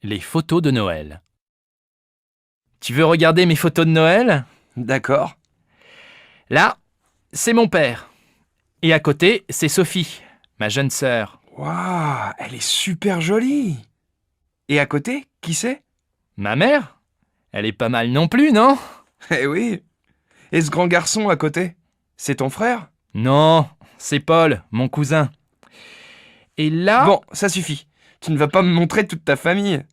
les photos de Noël. Tu veux regarder mes photos de Noël? D'accord. Là, c'est mon père. Et à côté, c'est Sophie, ma jeune sœur. Waouh, elle est super jolie. Et à côté, qui c'est? Ma mère? Elle est pas mal non plus, non? Eh oui. Et ce grand garçon à côté, c'est ton frère? Non, c'est Paul, mon cousin. Et là... Bon, ça suffit. Tu ne vas pas me montrer toute ta famille.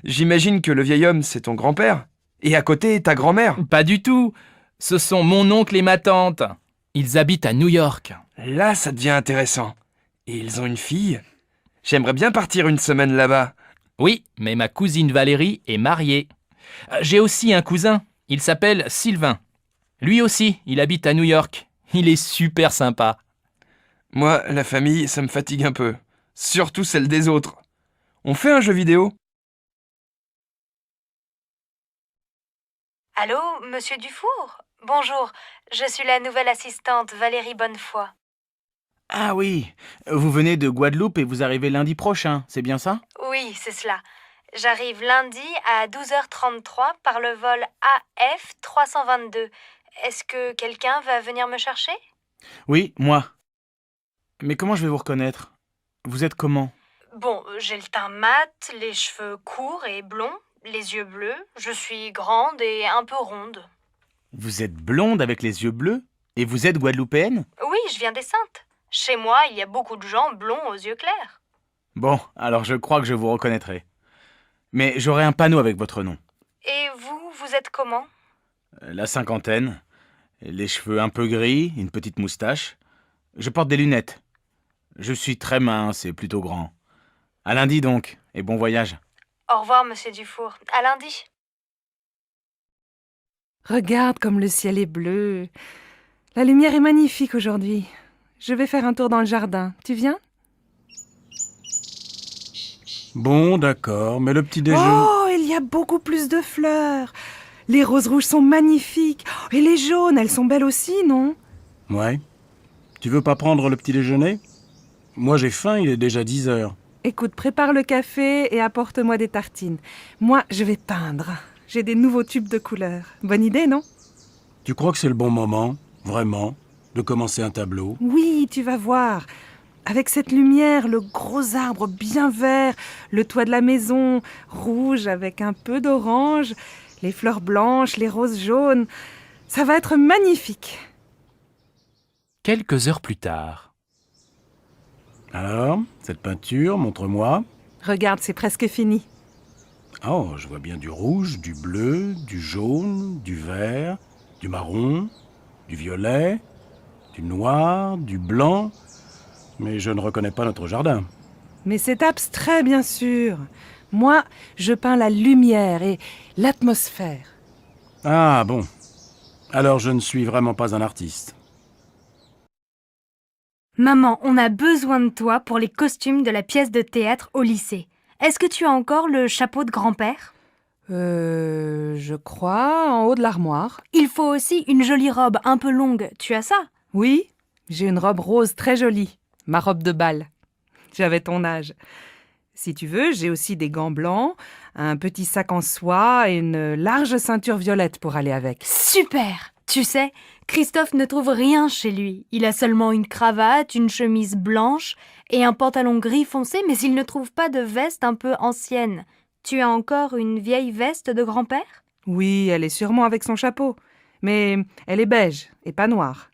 J'imagine que le vieil homme, c'est ton grand-père. Et à côté, ta grand-mère. Pas du tout. Ce sont mon oncle et ma tante. Ils habitent à New York. Là, ça devient intéressant. Et ils ont une fille? J'aimerais bien partir une semaine là-bas. Oui, mais ma cousine Valérie est mariée. J'ai aussi un cousin. Il s'appelle Sylvain. Lui aussi, il habite à New York. Il est super sympa. Moi, la famille, ça me fatigue un peu. Surtout celle des autres. On fait un jeu vidéo? Allô, monsieur Dufour? Bonjour, je suis la nouvelle assistante Valérie Bonnefoy. Ah oui, vous venez de Guadeloupe et vous arrivez lundi prochain, c'est bien ça? Oui, c'est cela. J'arrive lundi à 12h33 par le vol AF 322. Est-ce que quelqu'un va venir me chercher? Oui, moi. Mais comment je vais vous reconnaître? Vous êtes comment? Bon, j'ai le teint mat, les cheveux courts et blonds, les yeux bleus. Je suis grande et un peu ronde. Vous êtes blonde avec les yeux bleus? Et vous êtes guadeloupéenne? Oui, je viens des Saintes. Chez moi, il y a beaucoup de gens blonds aux yeux clairs. Bon, alors je crois que je vous reconnaîtrai. Mais j'aurai un panneau avec votre nom. Et vous êtes comment? La cinquantaine, les cheveux un peu gris, une petite moustache. Je porte des lunettes. Je suis très mince et plutôt grand. À lundi donc, et bon voyage. Au revoir, monsieur Dufour. À lundi. Regarde comme le ciel est bleu. La lumière est magnifique aujourd'hui. Je vais faire un tour dans le jardin. Tu viens? Bon, d'accord, mais le petit déjeuner... Oh, il y a beaucoup plus de fleurs. Les roses rouges sont magnifiques. Et les jaunes, elles sont belles aussi, non? Ouais. Tu veux pas prendre le petit déjeuner? Moi j'ai faim, il est déjà 10 heures. Écoute, prépare le café et apporte-moi des tartines. Moi, je vais peindre. J'ai des nouveaux tubes de couleurs. Bonne idée, non? Tu crois que c'est le bon moment, vraiment, de commencer un tableau? Oui, tu vas voir. Avec cette lumière, le gros arbre bien vert, le toit de la maison, rouge avec un peu d'orange, les fleurs blanches, les roses jaunes. Ça va être magnifique. Quelques heures plus tard. Alors, cette peinture, montre-moi. Regarde, c'est presque fini. Oh, je vois bien du rouge, du bleu, du jaune, du vert, du marron, du violet, du noir, du blanc. Mais je ne reconnais pas notre jardin. Mais c'est abstrait, bien sûr. Moi, je peins la lumière et l'atmosphère. Ah bon. Alors je ne suis vraiment pas un artiste. Maman, on a besoin de toi pour les costumes de la pièce de théâtre au lycée. Est-ce que tu as encore le chapeau de grand-père? Je crois, en haut de l'armoire. Il faut aussi une jolie robe un peu longue. Tu as ça? Oui, j'ai une robe rose très jolie. Ma robe de bal. J'avais ton âge. Si tu veux, j'ai aussi des gants blancs, un petit sac en soie et une large ceinture violette pour aller avec. Super! Tu sais, Christophe ne trouve rien chez lui. Il a seulement une cravate, une chemise blanche et un pantalon gris foncé, mais il ne trouve pas de veste un peu ancienne. Tu as encore une vieille veste de grand-père? Oui, elle est sûrement avec son chapeau. Mais elle est beige et pas noire.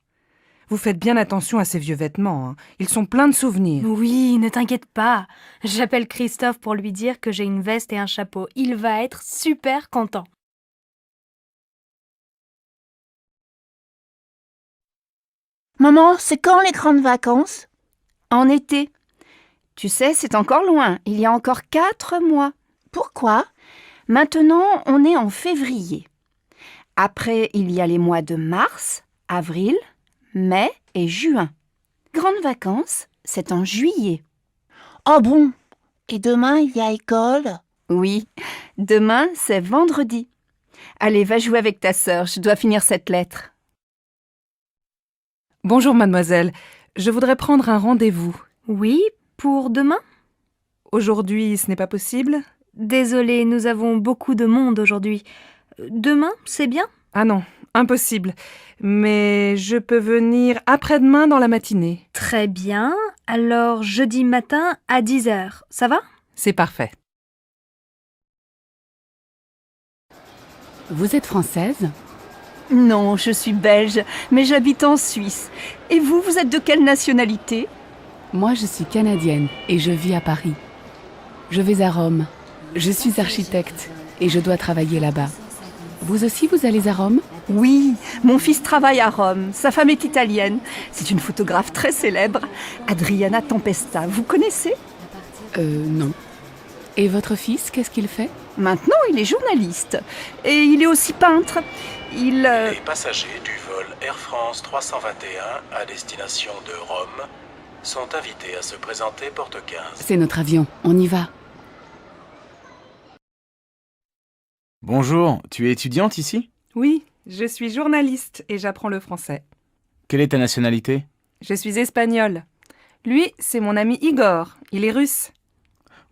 Vous faites bien attention à ces vieux vêtements, hein. Ils sont pleins de souvenirs. Oui, ne t'inquiète pas. J'appelle Christophe pour lui dire que j'ai une veste et un chapeau. Il va être super content. Maman, c'est quand les grandes vacances? En été. Tu sais, c'est encore loin. Il y a encore 4 mois. Pourquoi? Maintenant, on est en février. Après, il y a les mois de mars, avril, mai et juin. Grandes vacances, c'est en juillet. Oh bon? Et demain, il y a école? Oui, demain, c'est vendredi. Allez, va jouer avec ta sœur, je dois finir cette lettre. Bonjour mademoiselle, je voudrais prendre un rendez-vous. Oui, pour demain? Aujourd'hui, ce n'est pas possible. Désolée, nous avons beaucoup de monde aujourd'hui. Demain, c'est bien? Ah non, impossible. Mais je peux venir après-demain dans la matinée. Très bien. Alors, jeudi matin à 10h, ça va? C'est parfait. Vous êtes française? Non, je suis belge, mais j'habite en Suisse. Et vous, vous êtes de quelle nationalité? Moi, je suis canadienne et je vis à Paris. Je vais à Rome. Je suis architecte et je dois travailler là-bas. Vous aussi, vous allez à Rome? Oui, mon fils travaille à Rome. Sa femme est italienne. C'est une photographe très célèbre, Adriana Tempesta. Vous connaissez? Non. Et votre fils, qu'est-ce qu'il fait? Maintenant, il est journaliste. Et il est aussi peintre. Les passagers du vol Air France 321 à destination de Rome sont invités à se présenter porte 15. C'est notre avion, on y va. Bonjour, tu es étudiante ici? Oui, je suis journaliste et j'apprends le français. Quelle est ta nationalité? Je suis espagnole. Lui, c'est mon ami Igor. Il est russe.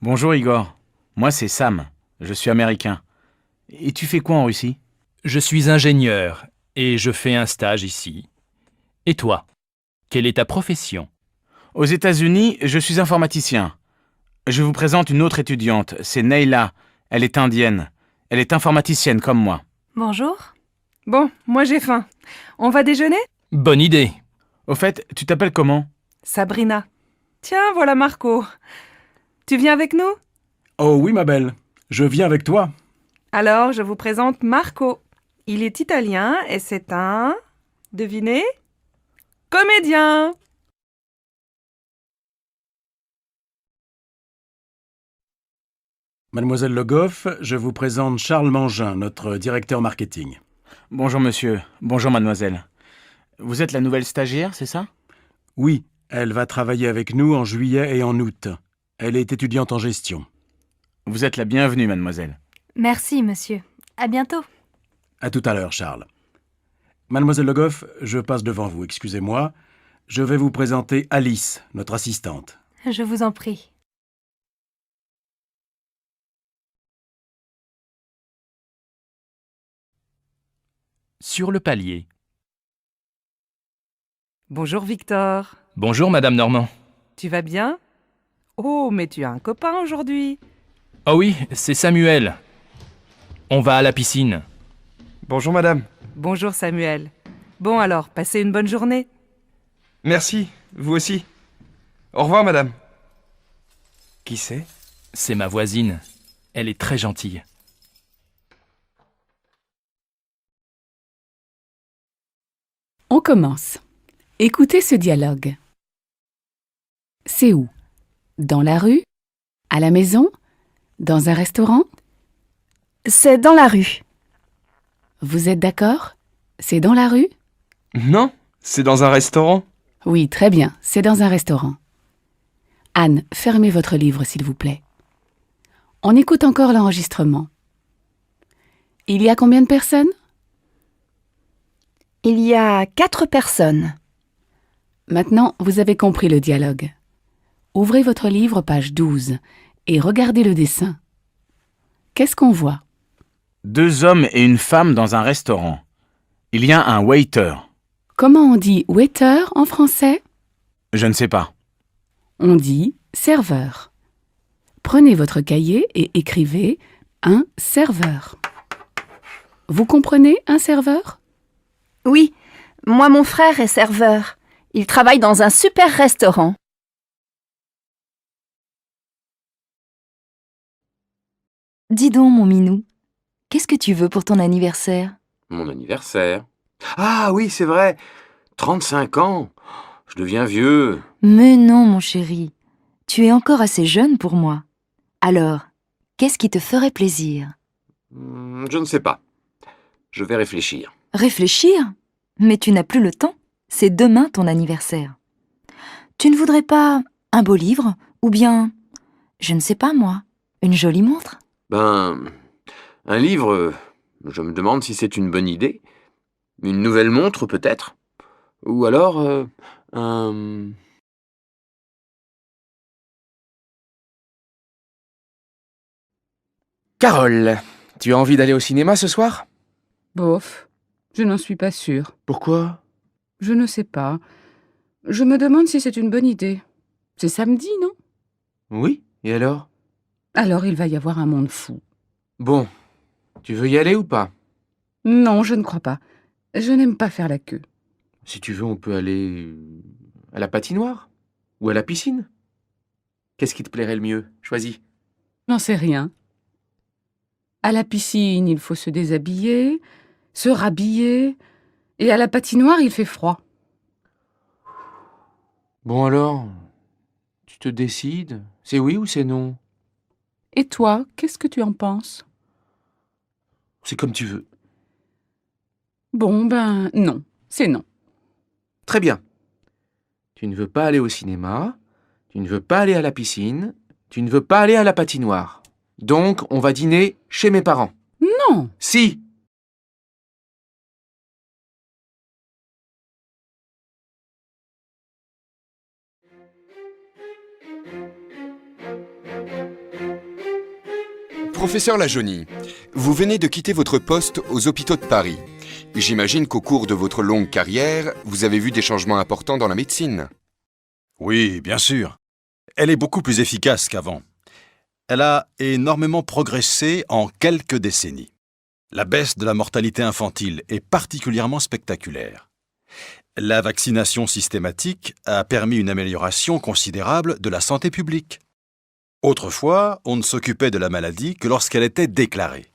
Bonjour Igor, moi c'est Sam, je suis américain. Et tu fais quoi en Russie? Je suis ingénieur et je fais un stage ici. Et toi? Quelle est ta profession? Aux États-Unis, je suis informaticien. Je vous présente une autre étudiante, c'est Neila. Elle est indienne. Elle est informaticienne comme moi. Bonjour. Bon, moi j'ai faim. On va déjeuner? Bonne idée. Au fait, tu t'appelles comment? Sabrina. Tiens, voilà Marco. Tu viens avec nous? Oh oui, ma belle, je viens avec toi. Alors, je vous présente Marco. Il est italien et c'est un... Devinez? Comédien! Mademoiselle Le Goff, je vous présente Charles Mangin, notre directeur marketing. Bonjour monsieur, bonjour mademoiselle. Vous êtes la nouvelle stagiaire, c'est ça? Oui, elle va travailler avec nous en juillet et en août. Elle est étudiante en gestion. Vous êtes la bienvenue mademoiselle. Merci, monsieur. À bientôt. À tout à l'heure, Charles. Mademoiselle Le Goff, je passe devant vous, excusez-moi. Je vais vous présenter Alice, notre assistante. Je vous en prie. Sur le palier. Bonjour Victor. Bonjour Madame Normand. Tu vas bien? Oh, mais tu as un copain aujourd'hui. Oh oui, c'est Samuel. On va à la piscine. Bonjour madame. Bonjour Samuel. Bon alors, passez une bonne journée. Merci, vous aussi. Au revoir madame. Qui c'est? C'est ma voisine. Elle est très gentille. On commence. Écoutez ce dialogue. C'est où? Dans la rue? À la maison? Dans un restaurant? C'est dans la rue. Vous êtes d'accord? C'est dans la rue? Non, c'est dans un restaurant. Oui, très bien, c'est dans un restaurant. Anne, fermez votre livre, s'il vous plaît. On écoute encore l'enregistrement. Il y a combien de personnes? Il y a 4 personnes. Maintenant, vous avez compris le dialogue. Ouvrez votre livre, page 12, et regardez le dessin. Qu'est-ce qu'on voit? 2 hommes et une femme dans un restaurant. Il y a un waiter. Comment on dit waiter en français? Je ne sais pas. On dit serveur. Prenez votre cahier et écrivez un serveur. Vous comprenez un serveur? Oui, moi mon frère est serveur. Il travaille dans un super restaurant. Dis donc, mon minou, qu'est-ce que tu veux pour ton anniversaire? Mon anniversaire? Ah oui, c'est vrai. 35 ans. Je deviens vieux. Mais non, mon chéri, tu es encore assez jeune pour moi. Alors, qu'est-ce qui te ferait plaisir? Je ne sais pas. Je vais réfléchir. Réfléchir? Mais tu n'as plus le temps. C'est demain ton anniversaire. Tu ne voudrais pas un beau livre? Ou bien, je ne sais pas moi, une jolie montre? Un livre, je me demande si c'est une bonne idée. Une nouvelle montre, peut-être. Ou alors, un... Carole, tu as envie d'aller au cinéma ce soir? Bof, je n'en suis pas sûre. Pourquoi? Je ne sais pas. Je me demande si c'est une bonne idée. C'est samedi, non? Oui, et alors? Alors il va y avoir un monde fou. Bon, tu veux y aller ou pas? Non, je ne crois pas. Je n'aime pas faire la queue. Si tu veux, on peut aller à la patinoire ou à la piscine. Qu'est-ce qui te plairait le mieux? Choisis. N'en sais rien. À la piscine, il faut se déshabiller, se rhabiller, et à la patinoire, il fait froid. Bon alors, tu te décides? C'est oui ou c'est non? Et toi, qu'est-ce que tu en penses? C'est comme tu veux. Bon, ben non, c'est non. Très bien. Tu ne veux pas aller au cinéma, tu ne veux pas aller à la piscine, tu ne veux pas aller à la patinoire. Donc, on va dîner chez mes parents. Non! Si! Professeur Lajaunie, vous venez de quitter votre poste aux hôpitaux de Paris. J'imagine qu'au cours de votre longue carrière, vous avez vu des changements importants dans la médecine. Oui, bien sûr. Elle est beaucoup plus efficace qu'avant. Elle a énormément progressé en quelques décennies. La baisse de la mortalité infantile est particulièrement spectaculaire. La vaccination systématique a permis une amélioration considérable de la santé publique. Autrefois, on ne s'occupait de la maladie que lorsqu'elle était déclarée.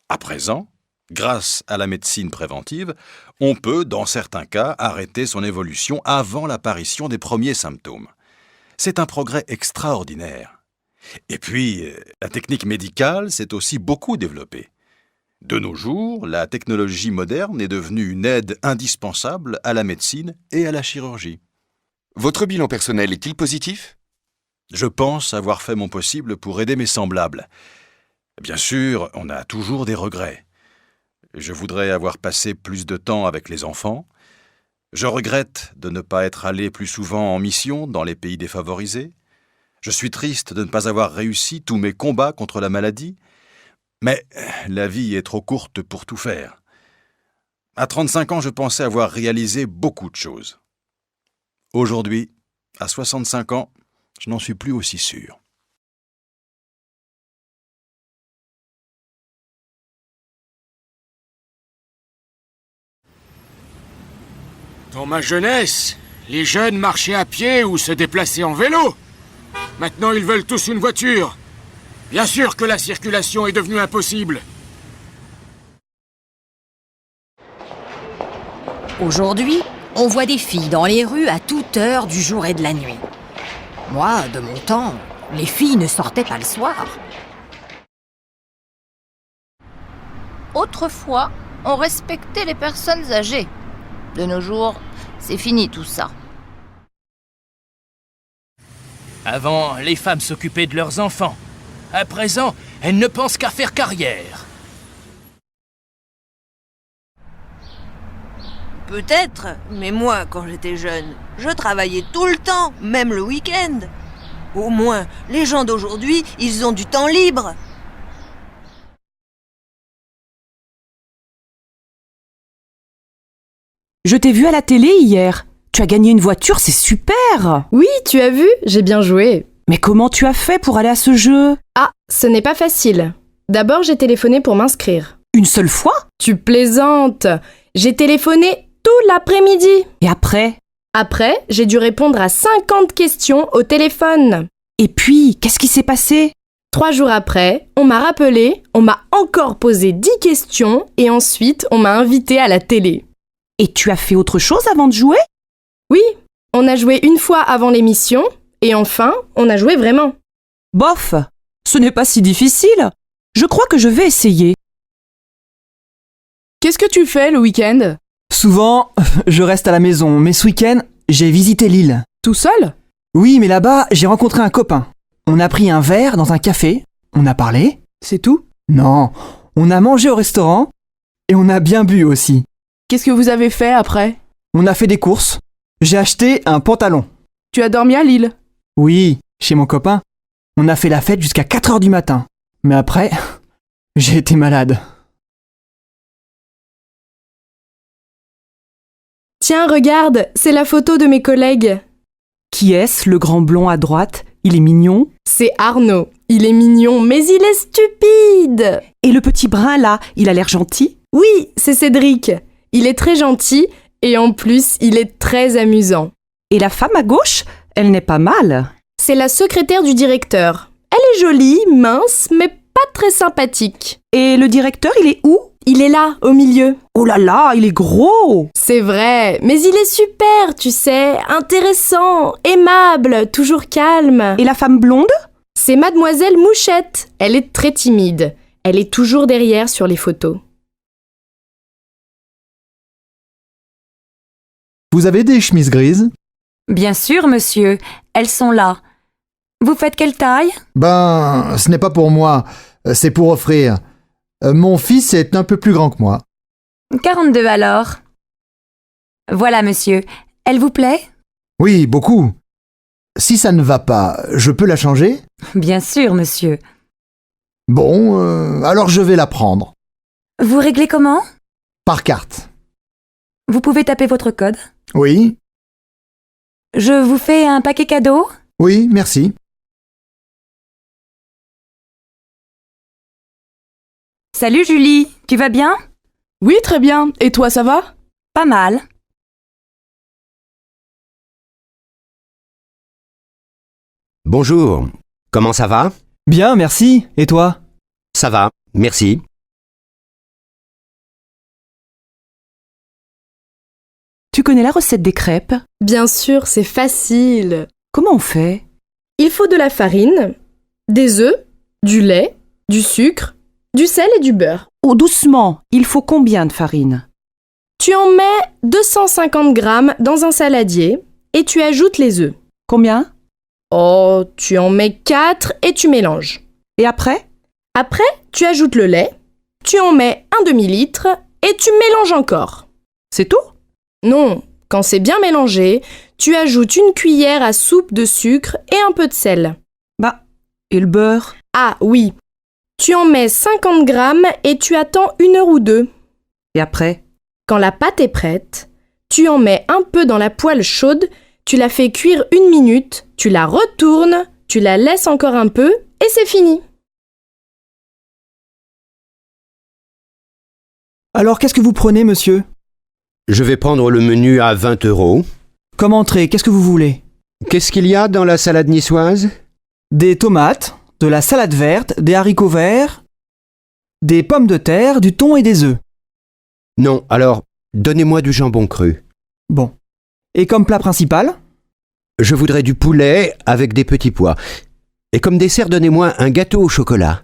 À présent, grâce à la médecine préventive, on peut, dans certains cas, arrêter son évolution avant l'apparition des premiers symptômes. C'est un progrès extraordinaire. Et puis, la technique médicale s'est aussi beaucoup développée. De nos jours, la technologie moderne est devenue une aide indispensable à la médecine et à la chirurgie. Votre bilan personnel est-il positif? Je pense avoir fait mon possible pour aider mes semblables. Bien sûr, on a toujours des regrets. Je voudrais avoir passé plus de temps avec les enfants. Je regrette de ne pas être allé plus souvent en mission dans les pays défavorisés. Je suis triste de ne pas avoir réussi tous mes combats contre la maladie. Mais la vie est trop courte pour tout faire. À 35 ans, je pensais avoir réalisé beaucoup de choses. Aujourd'hui, à 65 ans, je n'en suis plus aussi sûr. Dans ma jeunesse, les jeunes marchaient à pied ou se déplaçaient en vélo. Maintenant, ils veulent tous une voiture. Bien sûr que la circulation est devenue impossible. Aujourd'hui, on voit des filles dans les rues à toute heure du jour et de la nuit. Moi, de mon temps, les filles ne sortaient pas le soir. Autrefois, on respectait les personnes âgées. De nos jours, c'est fini tout ça. Avant, les femmes s'occupaient de leurs enfants. À présent, elles ne pensent qu'à faire carrière. Peut-être, mais moi, quand j'étais jeune, je travaillais tout le temps, même le week-end. Au moins, les gens d'aujourd'hui, ils ont du temps libre. Je t'ai vu à la télé hier. Tu as gagné une voiture, c'est super! Oui, tu as vu, j'ai bien joué. Mais comment tu as fait pour aller à ce jeu? Ah, ce n'est pas facile. D'abord, j'ai téléphoné pour m'inscrire. Une seule fois? Tu plaisantes! J'ai téléphoné tout l'après-midi. Et après? Après, j'ai dû répondre à 50 questions au téléphone. Et puis, qu'est-ce qui s'est passé? 3 jours après, on m'a rappelé, on m'a encore posé 10 questions et ensuite, on m'a invité à la télé. Et tu as fait autre chose avant de jouer? Oui, on a joué une fois avant l'émission et enfin, on a joué vraiment. Bof, ce n'est pas si difficile. Je crois que je vais essayer. Qu'est-ce que tu fais le week-end? Souvent, je reste à la maison, mais ce week-end, j'ai visité l'île. Tout seul? Oui, mais là-bas, j'ai rencontré un copain. On a pris un verre dans un café, on a parlé. C'est tout? Non, on a mangé au restaurant et on a bien bu aussi. Qu'est-ce que vous avez fait après? On a fait des courses. J'ai acheté un pantalon. Tu as dormi à Lille? Oui, chez mon copain. On a fait la fête jusqu'à 4h du matin. Mais après, J'ai été malade. Tiens, regarde, c'est la photo de mes collègues. Qui est-ce, le grand blond à droite? Il est mignon. C'est Arnaud. Il est mignon, mais il est stupide. Et le petit brun là, il a l'air gentil? Oui, c'est Cédric. Il est très gentil et en plus, il est très amusant. Et la femme à gauche, elle n'est pas mal. C'est la secrétaire du directeur. Elle est jolie, mince, mais pas très sympathique. Et le directeur, il est où? Il est là, au milieu. Oh là là, il est gros! C'est vrai, mais il est super, tu sais, intéressant, aimable, toujours calme. Et la femme blonde? C'est Mademoiselle Mouchette. Elle est très timide. Elle est toujours derrière sur les photos. Vous avez des chemises grises? Bien sûr, monsieur. Elles sont là. Vous faites quelle taille? Ben, ce n'est pas pour moi, c'est pour offrir. Mon fils est un peu plus grand que moi. 42 alors. Voilà, monsieur. Elle vous plaît? Oui, beaucoup. Si ça ne va pas, je peux la changer? Bien sûr, monsieur. Bon, alors je vais la prendre. Vous réglez comment? Par carte. Vous pouvez taper votre code? Oui. Je vous fais un paquet cadeau? Oui, merci. Salut Julie, tu vas bien? Oui, très bien. Et toi, ça va? Pas mal. Bonjour, comment ça va? Bien, merci. Et toi? Ça va, merci. Tu connais la recette des crêpes? Bien sûr, c'est facile. Comment on fait? Il faut de la farine, des œufs, du lait, du sucre, du sel et du beurre. Oh, doucement. Il faut combien de farine? Tu en mets 250 grammes dans un saladier et tu ajoutes les œufs. Combien? Oh, tu en mets 4 et tu mélanges. Et après? Après, tu ajoutes le lait, tu en mets un demi-litre et tu mélanges encore. C'est tout? Non, quand c'est bien mélangé, tu ajoutes une cuillère à soupe de sucre et un peu de sel. Bah, et le beurre? Ah oui, tu en mets 50 grammes et tu attends 1 heure ou 2. Et après? Quand la pâte est prête, tu en mets un peu dans la poêle chaude, tu la fais cuire 1 minute, tu la retournes, tu la laisses encore un peu et c'est fini. Alors, qu'est-ce que vous prenez, monsieur? Je vais prendre le menu à 20 €. Comme entrée, qu'est-ce que vous voulez? Qu'est-ce qu'il y a dans la salade niçoise? Des tomates, de la salade verte, des haricots verts, des pommes de terre, du thon et des œufs. Non, alors, donnez-moi du jambon cru. Bon. Et comme plat principal? Je voudrais du poulet avec des petits pois. Et comme dessert, donnez-moi un gâteau au chocolat.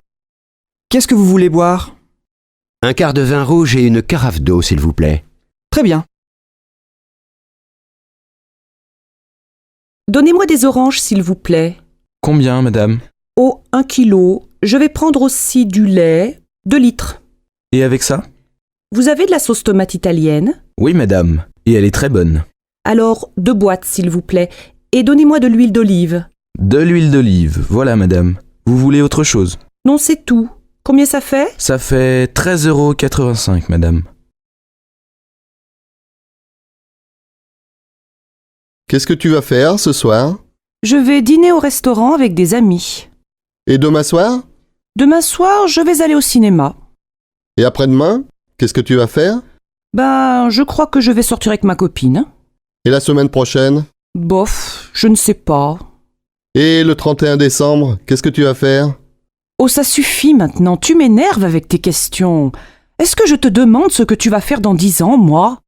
Qu'est-ce que vous voulez boire? Un quart de vin rouge et une carafe d'eau, s'il vous plaît. Très bien. Donnez-moi des oranges, s'il vous plaît. Combien, madame? Oh, 1 kilo. Je vais prendre aussi du lait, 2 litres. Et avec ça? Vous avez de la sauce tomate italienne? Oui, madame. Et elle est très bonne. Alors, 2 boîtes, s'il vous plaît. Et donnez-moi de l'huile d'olive. De l'huile d'olive, voilà, madame. Vous voulez autre chose? Non, c'est tout. Combien ça fait? Ça fait 13,85 €, madame. Qu'est-ce que tu vas faire ce soir? Je vais dîner au restaurant avec des amis. Et demain soir? Demain soir, je vais aller au cinéma. Et après-demain? Qu'est-ce que tu vas faire? Ben, je crois que je vais sortir avec ma copine. Et la semaine prochaine? Bof, je ne sais pas. Et le 31 décembre, qu'est-ce que tu vas faire? Oh, ça suffit maintenant, tu m'énerves avec tes questions. Est-ce que je te demande ce que tu vas faire dans 10 ans, moi?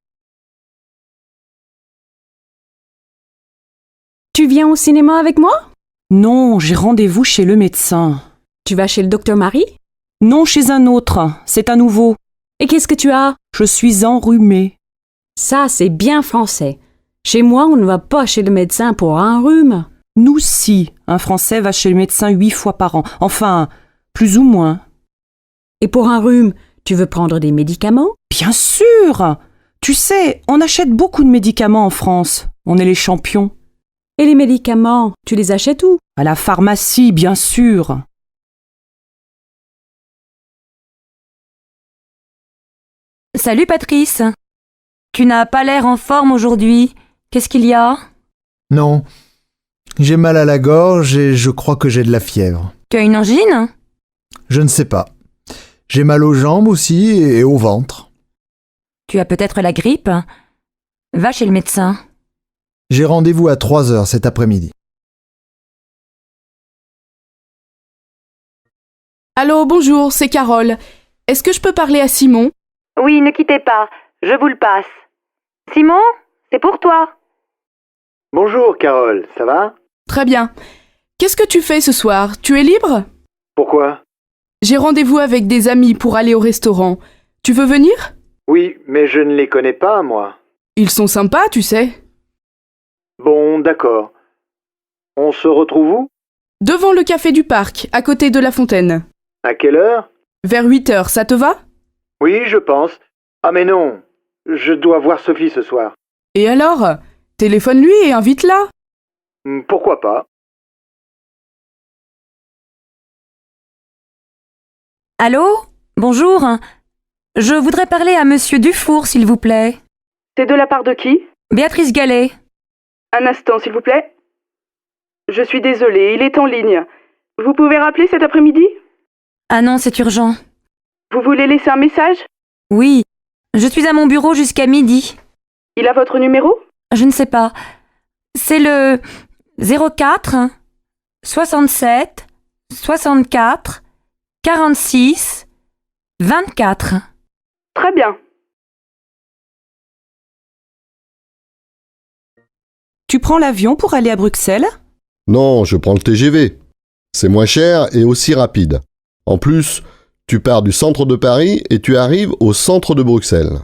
Tu viens au cinéma avec moi? Non, j'ai rendez-vous chez le médecin. Tu vas chez le docteur Marie? Non, chez un autre. C'est un nouveau. Et qu'est-ce que tu as? Je suis enrhumée. Ça, c'est bien français. Chez moi, on ne va pas chez le médecin pour un rhume. Nous, si. Un Français va chez le médecin 8 fois par an. Enfin, plus ou moins. Et pour un rhume, tu veux prendre des médicaments? Bien sûr! Tu sais, on achète beaucoup de médicaments en France. On est les champions. Et les médicaments, tu les achètes où? À la pharmacie, bien sûr. Salut Patrice. Tu n'as pas l'air en forme aujourd'hui. Qu'est-ce qu'il y a? Non. J'ai mal à la gorge et je crois que j'ai de la fièvre. Tu as une angine? Je ne sais pas. J'ai mal aux jambes aussi et au ventre. Tu as peut-être la grippe? Va chez le médecin. J'ai rendez-vous à 3h cet après-midi. Allô, bonjour, c'est Carole. Est-ce que je peux parler à Simon? Oui, ne quittez pas, je vous le passe. Simon, c'est pour toi. Bonjour Carole, ça va? Très bien. Qu'est-ce que tu fais ce soir? Tu es libre? Pourquoi? J'ai rendez-vous avec des amis pour aller au restaurant. Tu veux venir? Oui, mais je ne les connais pas, moi. Ils sont sympas, tu sais. Bon, d'accord. On se retrouve où? Devant le café du parc, à côté de la fontaine. À quelle heure? Vers 8h, ça te va? Oui, je pense. Ah mais non, je dois voir Sophie ce soir. Et alors? Téléphone-lui et invite-la. Pourquoi pas? Allô? Bonjour. Je voudrais parler à Monsieur Dufour, s'il vous plaît. C'est de la part de qui? Béatrice Gallet. Un instant, s'il vous plaît. Je suis désolée, il est en ligne. Vous pouvez rappeler cet après-midi? Ah non, c'est urgent. Vous voulez laisser un message? Oui. Je suis à mon bureau jusqu'à midi. Il a votre numéro? Je ne sais pas. C'est le 04 67 64 46 24. Très bien. Tu prends l'avion pour aller à Bruxelles? Non, je prends le TGV. C'est moins cher et aussi rapide. En plus, tu pars du centre de Paris et tu arrives au centre de Bruxelles.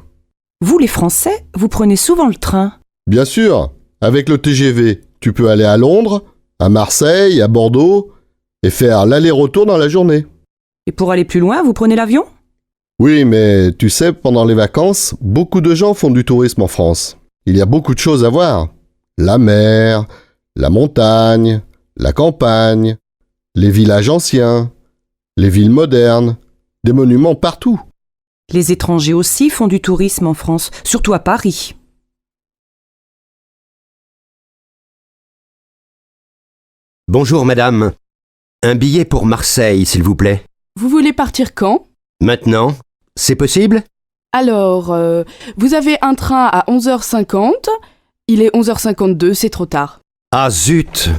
Vous, les Français, vous prenez souvent le train? Bien sûr, avec le TGV, tu peux aller à Londres, à Marseille, à Bordeaux et faire l'aller-retour dans la journée. Et pour aller plus loin, vous prenez l'avion? Oui, mais tu sais, pendant les vacances, beaucoup de gens font du tourisme en France. Il y a beaucoup de choses à voir. La mer, la montagne, la campagne, les villages anciens, les villes modernes, des monuments partout. Les étrangers aussi font du tourisme en France, surtout à Paris. Bonjour madame. Un billet pour Marseille, s'il vous plaît. Vous voulez partir quand? Maintenant? C'est possible? Alors, vous avez un train à 11h50. Il est 11h52, c'est trop tard. Ah zut!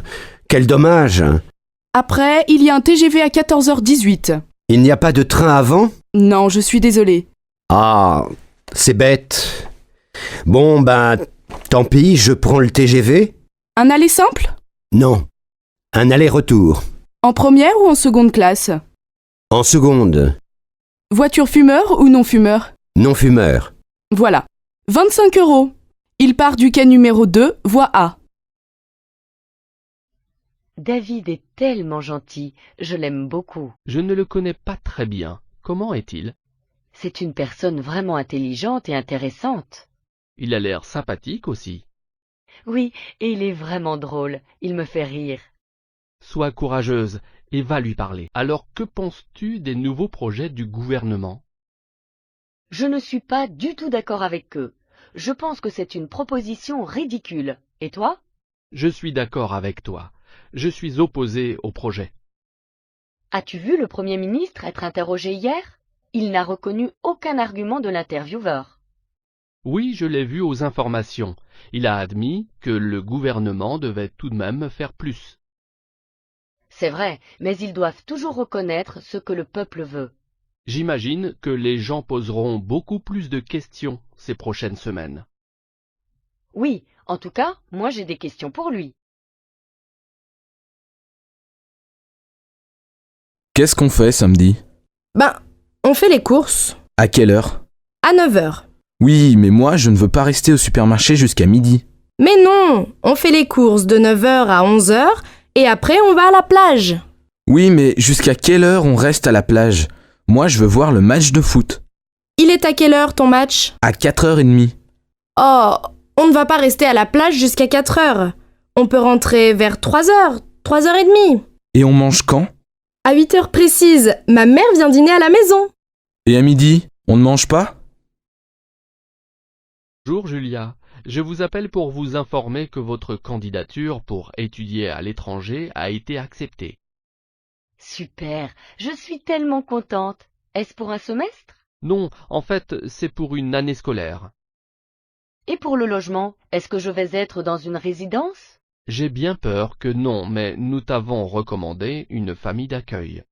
Quel dommage! Après, il y a un TGV à 14h18. Il n'y a pas de train avant? Non, je suis désolée. Ah, c'est bête. Bon, ben, tant pis, je prends le TGV. Un aller simple? Non, un aller-retour. En première ou en seconde classe? En seconde. Voiture fumeur ou non fumeur? Non fumeur. Voilà. 25 €. Il part du quai numéro 2, voie A. David est tellement gentil, je l'aime beaucoup. Je ne le connais pas très bien. Comment est-il? C'est une personne vraiment intelligente et intéressante. Il a l'air sympathique aussi. Oui, et il est vraiment drôle, il me fait rire. Sois courageuse et va lui parler. Alors que penses-tu des nouveaux projets du gouvernement? Je ne suis pas du tout d'accord avec eux. Je pense que c'est une proposition ridicule. Et toi? Je suis d'accord avec toi. Je suis opposé au projet. As-tu vu le Premier ministre être interrogé hier? Il n'a reconnu aucun argument de l'intervieweur. Oui, je l'ai vu aux informations. Il a admis que le gouvernement devait tout de même faire plus. C'est vrai, mais ils doivent toujours reconnaître ce que le peuple veut. J'imagine que les gens poseront beaucoup plus de questions ces prochaines semaines. Oui, en tout cas, moi j'ai des questions pour lui. Qu'est-ce qu'on fait samedi? Ben, on fait les courses. À quelle heure? À 9h. Oui, mais moi je ne veux pas rester au supermarché jusqu'à midi. Mais non, on fait les courses de 9h à 11h et après on va à la plage. Oui, mais jusqu'à quelle heure on reste à la plage? Moi je veux voir le match de foot. Il est à quelle heure ton match? À 4h30. Oh, on ne va pas rester à la plage jusqu'à 4h. On peut rentrer vers 3h, 3h30. Et on mange quand? À 8h précises, ma mère vient dîner à la maison. Et à midi, on ne mange pas? Bonjour Julia, je vous appelle pour vous informer que votre candidature pour étudier à l'étranger a été acceptée. Super, je suis tellement contente. Est-ce pour un semestre? Non, en fait, c'est pour une année scolaire. Et pour le logement, est-ce que je vais être dans une résidence? J'ai bien peur que non, mais nous t'avons recommandé une famille d'accueil.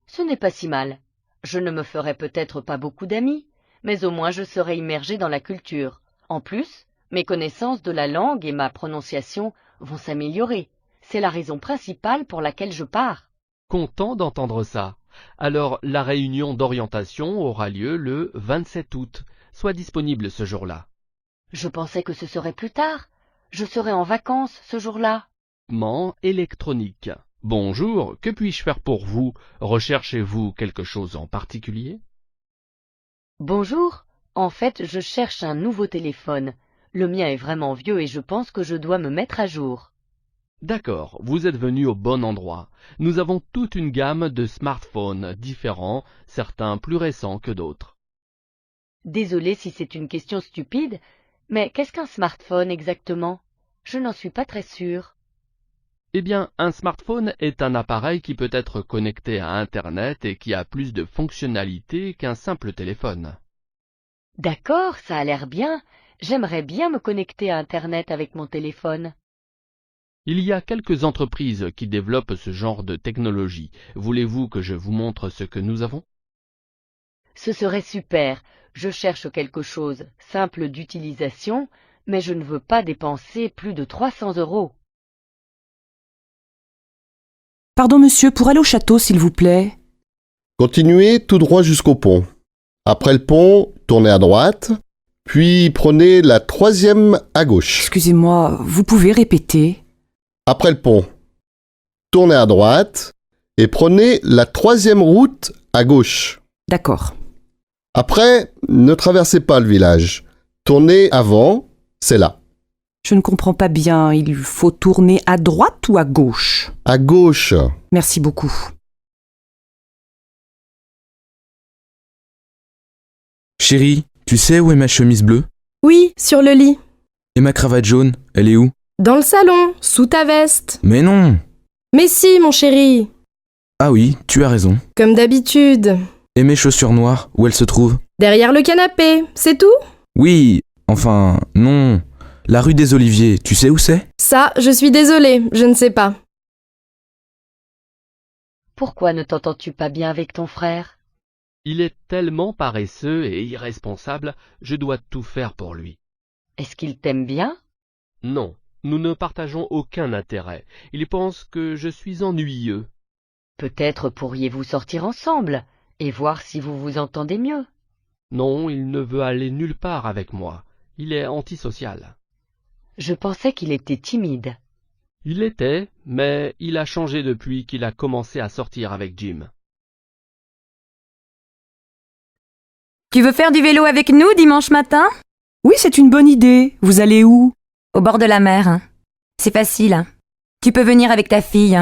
Ce n'est pas si mal. Je ne me ferai peut-être pas beaucoup d'amis, mais au moins je serai immergée dans la culture. En plus, mes connaissances de la langue et ma prononciation vont s'améliorer. C'est la raison principale pour laquelle je pars. Content d'entendre ça. Alors, la réunion d'orientation aura lieu le 27 août. Sois disponible ce jour-là. Je pensais que ce serait plus tard. Je serai en vacances ce jour-là. Ment électronique. Bonjour, que puis-je faire pour vous? Recherchez-vous quelque chose en particulier? Bonjour. En fait, je cherche un nouveau téléphone. Le mien est vraiment vieux et je pense que je dois me mettre à jour. D'accord, vous êtes venu au bon endroit. Nous avons toute une gamme de smartphones différents, certains plus récents que d'autres. Désolée si c'est une question stupide, mais qu'est-ce qu'un smartphone exactement? Je n'en suis pas très sûre. Eh bien, un smartphone est un appareil qui peut être connecté à Internet et qui a plus de fonctionnalités qu'un simple téléphone. D'accord, ça a l'air bien. J'aimerais bien me connecter à Internet avec mon téléphone. Il y a quelques entreprises qui développent ce genre de technologie. Voulez-vous que je vous montre ce que nous avons? Ce serait super. Je cherche quelque chose simple d'utilisation, mais je ne veux pas dépenser plus de 300 €. Pardon monsieur, pour aller au château s'il vous plaît. Continuez tout droit jusqu'au pont. Après le pont, tournez à droite, puis prenez la 3e à gauche. Excusez-moi, vous pouvez répéter? Après le pont, tournez à droite et prenez la 3e route à gauche. D'accord. Après, ne traversez pas le village. Tournez avant, c'est là. Je ne comprends pas bien, il faut tourner à droite ou à gauche? À gauche. Merci beaucoup. Chérie, tu sais où est ma chemise bleue? Oui, sur le lit. Et ma cravate jaune, elle est où? Dans le salon, sous ta veste. Mais non! Mais si, mon chéri. Ah oui, tu as raison. Comme d'habitude. Et mes chaussures noires, où elles se trouvent? Derrière le canapé, c'est tout? Oui, enfin, non. La rue des Oliviers, tu sais où c'est? Ça, je suis désolée, je ne sais pas. Pourquoi ne t'entends-tu pas bien avec ton frère? Il est tellement paresseux et irresponsable, je dois tout faire pour lui. Est-ce qu'il t'aime bien? Non, nous ne partageons aucun intérêt. Il pense que je suis ennuyeux. Peut-être pourriez-vous sortir ensemble et voir si vous vous entendez mieux. Non, il ne veut aller nulle part avec moi. Il est antisocial. Je pensais qu'il était timide. Il l'était, mais il a changé depuis qu'il a commencé à sortir avec Jim. Tu veux faire du vélo avec nous dimanche matin? Oui, c'est une bonne idée. Vous allez où? Au bord de la mer. C'est facile. Tu peux venir avec ta fille.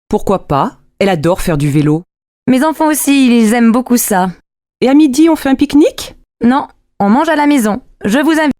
Pourquoi pas? Elle adore faire du vélo. Mes enfants aussi, ils aiment beaucoup ça. Et à midi, on fait un pique-nique? Non, on mange à la maison. Je vous invite.